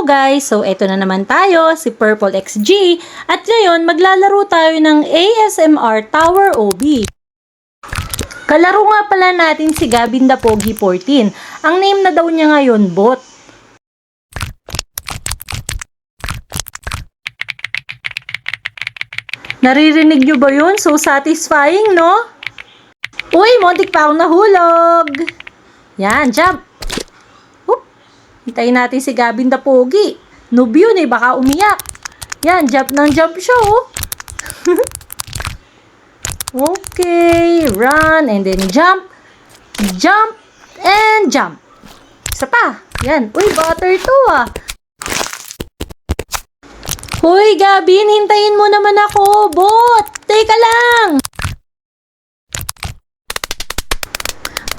Hello guys! So, eto na naman tayo, si Purple XG. At ngayon, maglalaro tayo ng ASMR Tower OB. Kalaro nga pala natin si Gavin the Pogi 14. Ang name na daw niya ngayon, Bot. Naririnig nyo ba yun? So satisfying, no? Uy, muntik pa akong nahulog! Yan, jump! Hintayin natin si Gavin the Pogi. Noob yun eh, baka umiyak. Yan, jump ng jump siya oh. Okay, run and then jump. Jump and jump. Isa pa. Yan. Uy, butter to ah. Hoy, Gavin, hintayin mo naman ako. Bot, teka lang.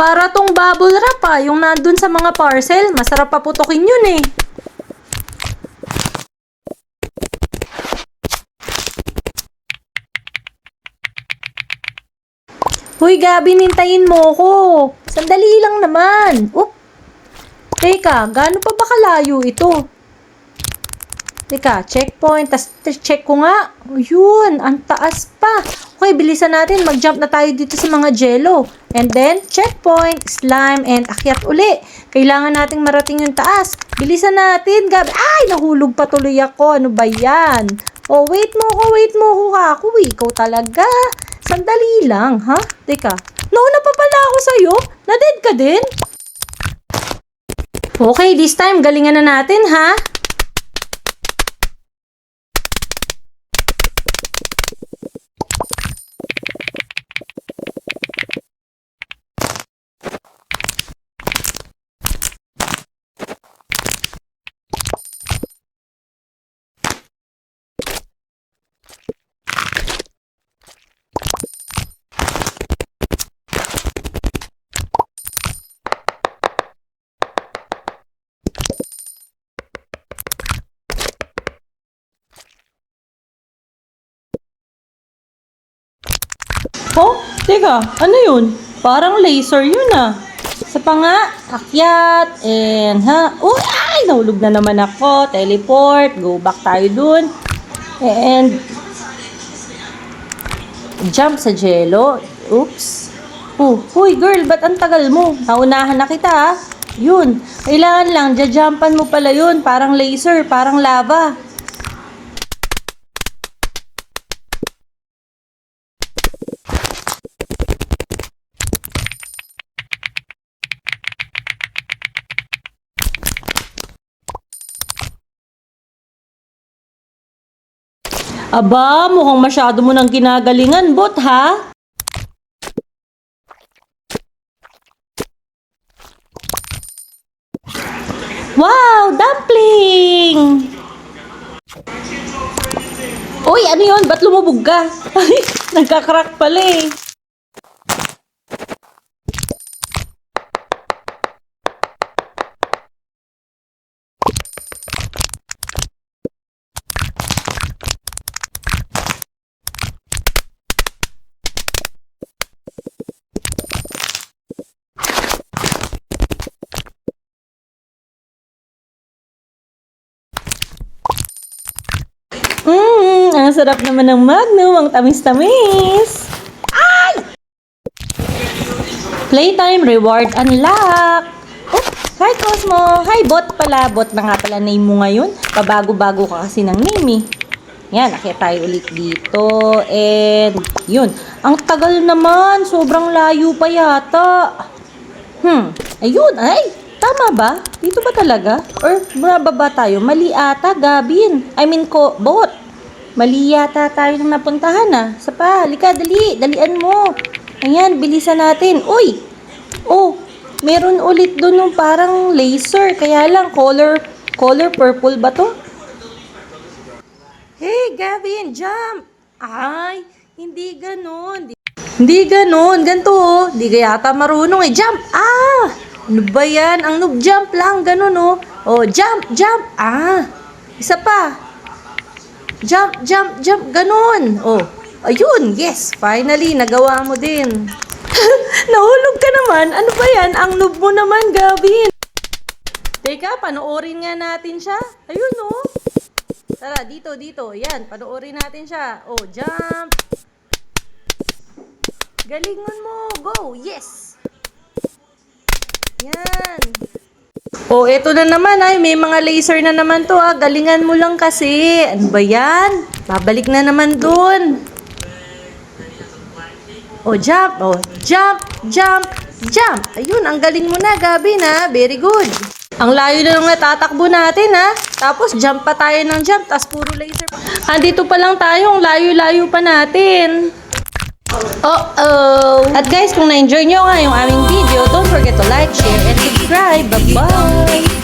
Para tong bubble wrap yung nandun sa mga parcel. Masarap paputokin yun eh. Hoy, Gavin, hintayin mo ko. Sandali lang naman. Teka, gaano pa ba kalayo ito? Teka, checkpoint. Tas check ko nga. Yun, ang taas pa. Okay, bilisan natin. Mag-jump na tayo dito sa mga jello. And then, checkpoint, slime, and akyat uli. Kailangan nating marating yung taas. Bilisan natin, Gab. Ay, nahulog pa tuloy ako. Ano ba yan? Oh, wait mo ko, Kaku. Ikaw talaga. Sandali lang, ha? Teka, nauna pa pala ako sa'yo. Na-dead ka din? Okay, this time, galingan na natin, ha? Oh, teka, ano yun? Parang laser yun ah. Sa pa nga, akyat, and ha, ay, nahulog na naman ako, teleport, go back tayo dun, and jump sa jello, oops. Huy girl, ba't ang tagal mo? Naunahan na kita ah. Yun, kailangan lang, jumpan mo pala yun, parang laser, parang lava. Aba, mukhang masyado mo nang ginagalingan, Bot, ha? Wow, dumpling! Uy, ano yun? Ba't lumubog ka? Ay, nagkakrak pala eh. Ang sarap naman ng Magnum, ang tamis-tamis. Ay! Playtime reward unlock. Oh, hi Cosmo. Hi Bot pala. Bot na nga pala name mo ngayon. Pabago-bago ka kasi ng name eh. Yan, nakita tayo ulit dito. And, yun. Ang tagal naman. Sobrang layo pa yata. Ayun. Ay, tama ba? Dito ba talaga? Or, mababa tayo? Mali ata, Gavin. Bot. Mali yata tayo nang napuntahan ah. Sapa, halika, dalian mo. Ayan, bilisan natin. Uy! Oh, meron ulit doon yung parang laser. Kaya lang, color purple ba to? Hey, Gavin, jump! Ay, hindi ganun. Hindi ganun. Ganito oh. Hindi ka yata marunong eh. Jump! Ah! Ano ba yan? Ang noob jump lang. Ganun oh. Oh, jump! Ah! Isa pa. Jump! Ganun! Oh, ayun! Yes! Finally, nagawa mo din. Nahulog ka naman? Ano ba yan? Ang noob mo naman, Gavin. Teka, panoorin nga natin siya. Ayun, oh. Tara, dito. Yan, panoorin natin siya. Oh, jump. Galingan mo. Go. Yes. Yan. Oh, eto na naman ay. May mga laser na naman to ah. Galingan mo lang kasi. Ano ba yan? Babalik na naman dun. Oh, jump. Oh, jump. Ayun, ang galing mo na, Gabi na. Very good. Ang layo na nung natatakbo natin, ha? Tapos, jump pa tayo ng jump, tapos puro laser pa. Andito pa lang tayo, ang layo-layo pa natin. Uh-oh! At guys, kung na-enjoy nyo nga yung aming video, don't forget to like, share, and subscribe. Bye-bye!